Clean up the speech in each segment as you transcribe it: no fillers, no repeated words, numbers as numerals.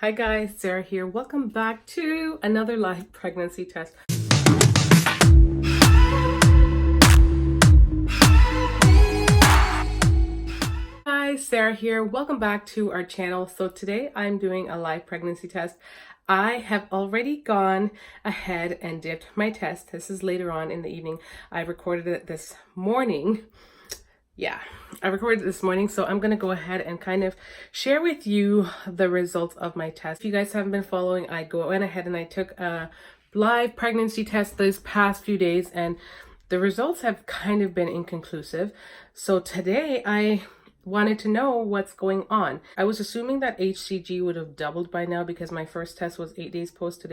Hi guys, Sarah here. Welcome back to another live pregnancy test. Hi, Sarah here. Welcome back to our channel. So today I'm doing a live pregnancy test. I have already gone ahead and dipped my test. This is later on in the evening. I recorded it this morning. I recorded it this morning, so I'm gonna go ahead and kind of share with you the results of my test. If you guys haven't been following, I went ahead and I took a live pregnancy test this past few days, and the results have kind of been inconclusive. So today I wanted to know what's going on. I was assuming that HCG would have doubled by now because my first test was 8 days post.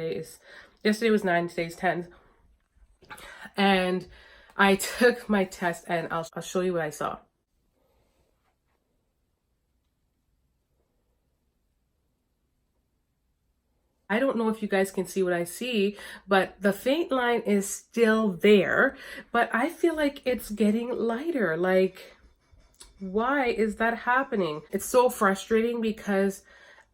Yesterday was 9, today's 10. And I took my test and I'll show you what I saw. I don't know if you guys can see what I see, but the faint line is still there, but I feel like it's getting lighter. Like, why is that happening? It's so frustrating because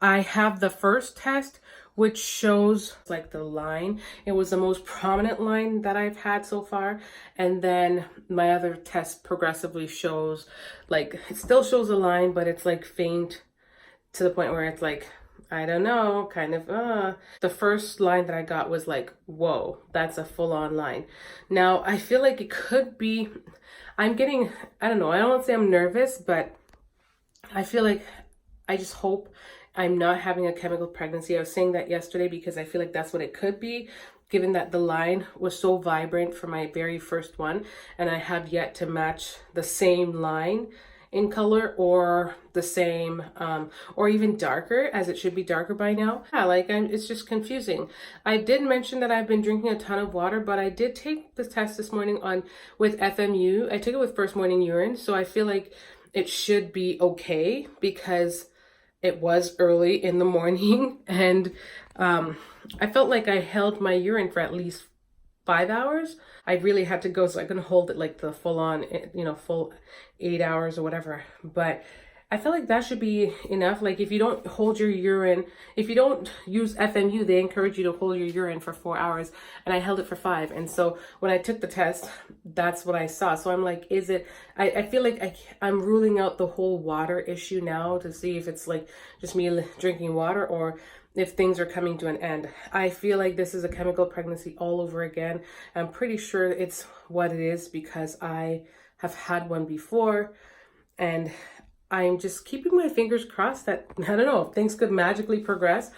I have the first test which shows like the line. It was the most prominent line that I've had so far. And then my other test progressively shows, like, it still shows a line, but it's like faint to the point where it's like, I don't know, kind of, The first line that I got was like, whoa, that's a full-on line. Now, I feel like it could be, I don't know, I don't want to say I'm nervous, but I feel like I just hope I'm not having a chemical pregnancy. I was saying that yesterday because I feel like that's what it could be, given that the line was so vibrant for my very first one, and I have yet to match the same line in color or the same or even darker, as it should be darker by now. It's just confusing. I did mention that I've been drinking a ton of water, but I did take the test this morning with FMU. I took it with first morning urine, so I feel like it should be okay because it was early in the morning, and I felt like I held my urine for at least 5 hours. I really had to go so I couldn't hold it like the full on, full 8 hours or whatever. But I feel like that should be enough. Like, if you don't hold your urine, if you don't use FMU, they encourage you to hold your urine for 4 hours, and I held it for 5. And so when I took the test, that's what I saw. So I'm like, I feel like I'm ruling out the whole water issue now to see if it's like just me drinking water or if things are coming to an end. I feel like this is a chemical pregnancy all over again. I'm pretty sure it's what it is because I have had one before, and I'm just keeping my fingers crossed that, I don't know, things could magically progress.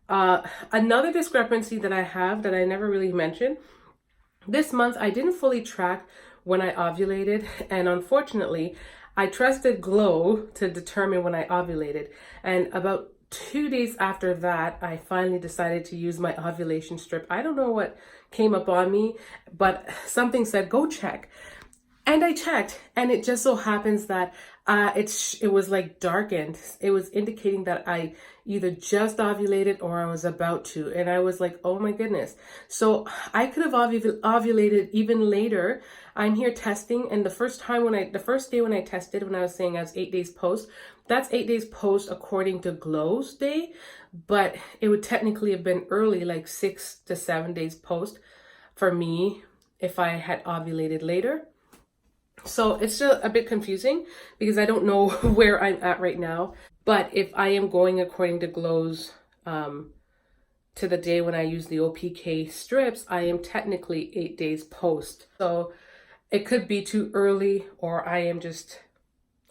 Another discrepancy that I have that I never really mentioned, this month I didn't fully track when I ovulated, and unfortunately I trusted Glow to determine when I ovulated, and about 2 days after that, I finally decided to use my ovulation strip. I don't know what came up on me, but something said, go check. And I checked, and it just so happens that it was like darkened. It was indicating that I either just ovulated or I was about to. And I was like, oh my goodness. So I could have ovulated even later. I'm here testing, and the first day when I tested, when I was saying I was 8 days post, that's 8 days post according to Glow's day, but it would technically have been early, like 6 to 7 days post for me if I had ovulated later. So it's still a bit confusing because I don't know where I'm at right now. But if I am going according to Glow's to the day when I use the OPK strips, I am technically 8 days post. So it could be too early, or I am just,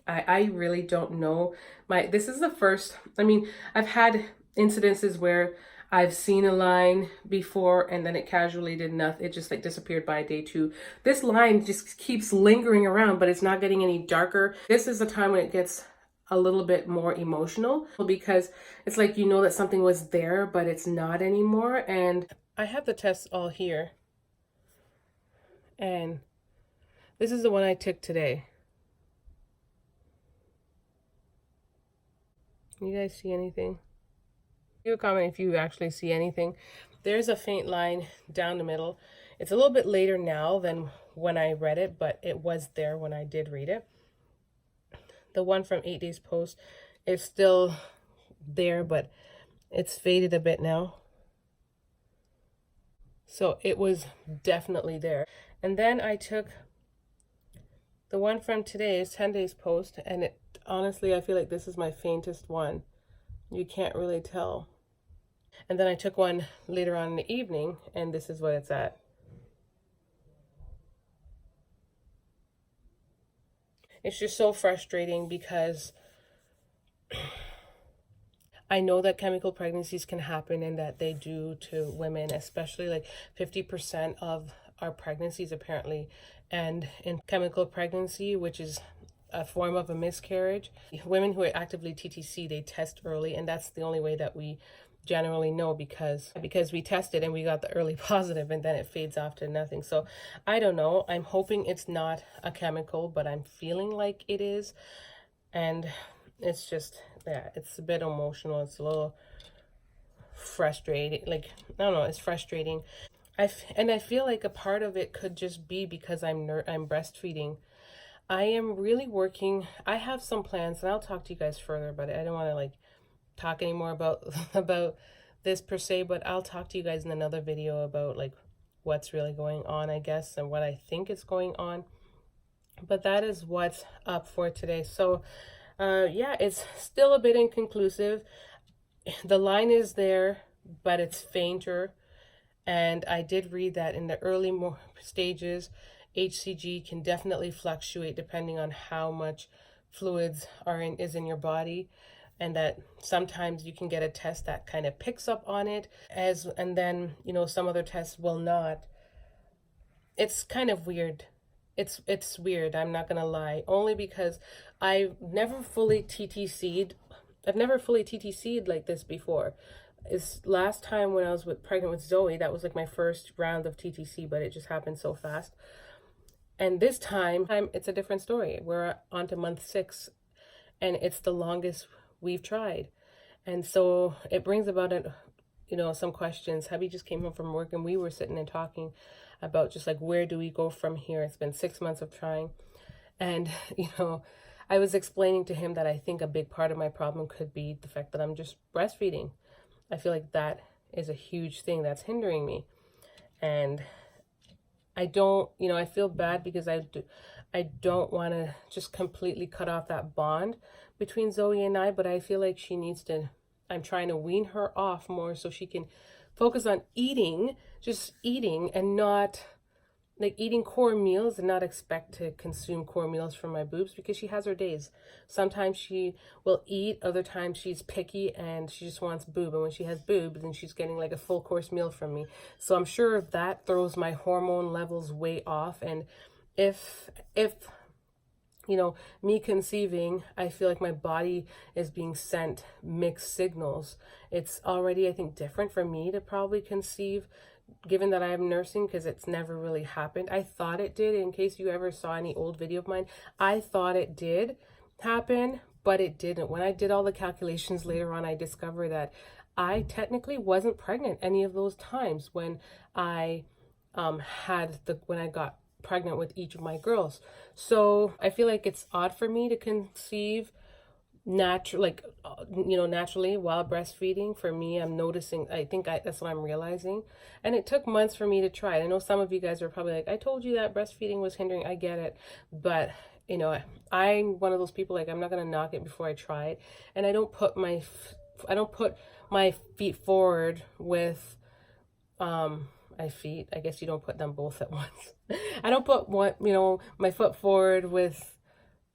I really don't know. This is the first, I've had incidences where I've seen a line before and then it casually did nothing. It just like disappeared by day 2. This line just keeps lingering around, but it's not getting any darker. This is the time when it gets a little bit more emotional because it's like, you know that something was there, but it's not anymore. And I have the tests all here. And this is the one I took today. You guys see anything? Leave a comment if you actually see anything. There's a faint line down the middle. It's a little bit later now than when I read it, but it was there when I did read it. The one from 8 days post is still there, but It's faded a bit now. So it was definitely there. And then I took the one from today's 10 days post, and it honestly, I feel like this is my faintest one. You can't really tell. And then I took one later on in the evening, and this is what it's at. It's just so frustrating because I know that chemical pregnancies can happen and that they do to women, especially like 50% of our pregnancies apparently end in chemical pregnancy, which is a form of a miscarriage. Women who are actively TTC, they test early, and that's the only way that we generally know because we tested and we got the early positive and then it fades off to nothing. So I don't know. I'm hoping it's not a chemical, but I'm feeling like it is. And it's just, yeah, it's a bit emotional. It's a little frustrating. Like, I don't know, it's frustrating. And I feel like a part of it could just be because I'm breastfeeding. I am really working. I have some plans, and I'll talk to you guys further about it. I don't want to like talk anymore about about this per se, but I'll talk to you guys in another video about like what's really going on, I guess, and what I think is going on. But that is what's up for today. So yeah, it's still a bit inconclusive. The line is there, but it's fainter. And I did read that in the early stages, HCG can definitely fluctuate depending on how much fluids is in your body, and that sometimes you can get a test that kind of picks up on it and then, you know, some other tests will not. It's kind of weird. It's weird, I'm not gonna lie, only because I've never fully TTC'd. I've never fully TTC'd like this before. Is last time when I was pregnant with Zoe, that was like my first round of TTC, but it just happened so fast. And this time it's a different story. We're on to month 6, and it's the longest we've tried. And so it brings about some questions. Hubby just came home from work, and we were sitting and talking about just like, where do we go from here? It's been 6 months of trying. And, I was explaining to him that I think a big part of my problem could be the fact that I'm just breastfeeding. I feel like that is a huge thing that's hindering me. And I don't, I feel bad because I don't want to just completely cut off that bond between Zoe and I, but I feel like she needs to, I'm trying to wean her off more so she can focus on eating, just eating, and not like eating core meals and not expect to consume core meals from my boobs, because she has her days. Sometimes she will eat, other times she's picky and she just wants boob. And when she has boob, then she's getting like a full course meal from me. So I'm sure that throws my hormone levels way off. And if me conceiving, I feel like my body is being sent mixed signals. It's already, I think, different for me to probably conceive, given that I am nursing, because it's never really happened. I thought it did. In case you ever saw any old video of mine, I thought it did happen, but it didn't. When I did all the calculations later on, I discovered that I technically wasn't pregnant any of those times when I when I got pregnant with each of my girls. So I feel like it's odd for me to conceive naturally while breastfeeding. For me, I'm noticing, that's what I'm realizing. And it took months for me to try it. I know some of you guys are probably like, I told you that breastfeeding was hindering. I get it, but I'm one of those people, like, I'm not gonna knock it before I try it. And I don't put my feet forward with my feet. I guess you don't put them both at once. I don't put my foot forward with,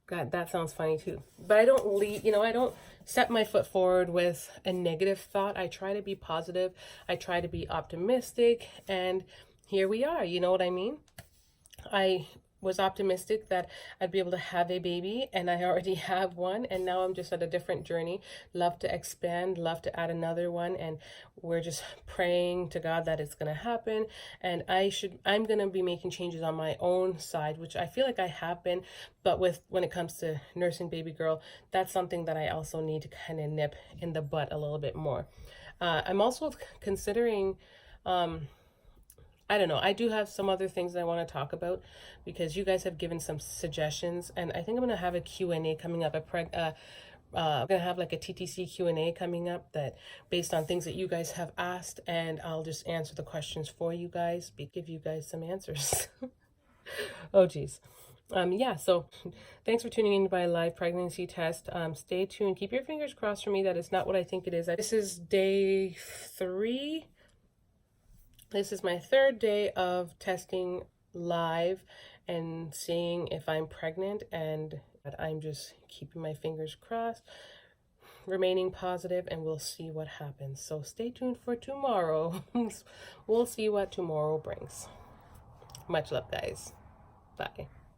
God, that sounds funny too. But I don't I don't set my foot forward with a negative thought. I try to be positive. I try to be optimistic. And here we are. You know what I mean? I was optimistic that I'd be able to have a baby, and I already have one, and now I'm just at a different journey. Love to expand, love to add another one, and we're just praying to God that it's going to happen. And I'm going to be making changes on my own side, which I feel like I have been, but when it comes to nursing baby girl, that's something that I also need to kind of nip in the butt a little bit more. I'm also considering I don't know. I do have some other things that I want to talk about, because you guys have given some suggestions, and I think I'm going to have a Q&A coming up, I'm gonna have like a TTC Q&A coming up that based on things that you guys have asked, and I'll just answer the questions for you guys, give you guys some answers. Oh geez. Yeah, so thanks for tuning in to my live pregnancy test. Stay tuned. Keep your fingers crossed for me that it's not what I think it is. This is day 3. This is my 3rd day of testing live and seeing if I'm pregnant, and I'm just keeping my fingers crossed, remaining positive, and we'll see what happens. So stay tuned for tomorrow. We'll see what tomorrow brings. Much love, guys. Bye.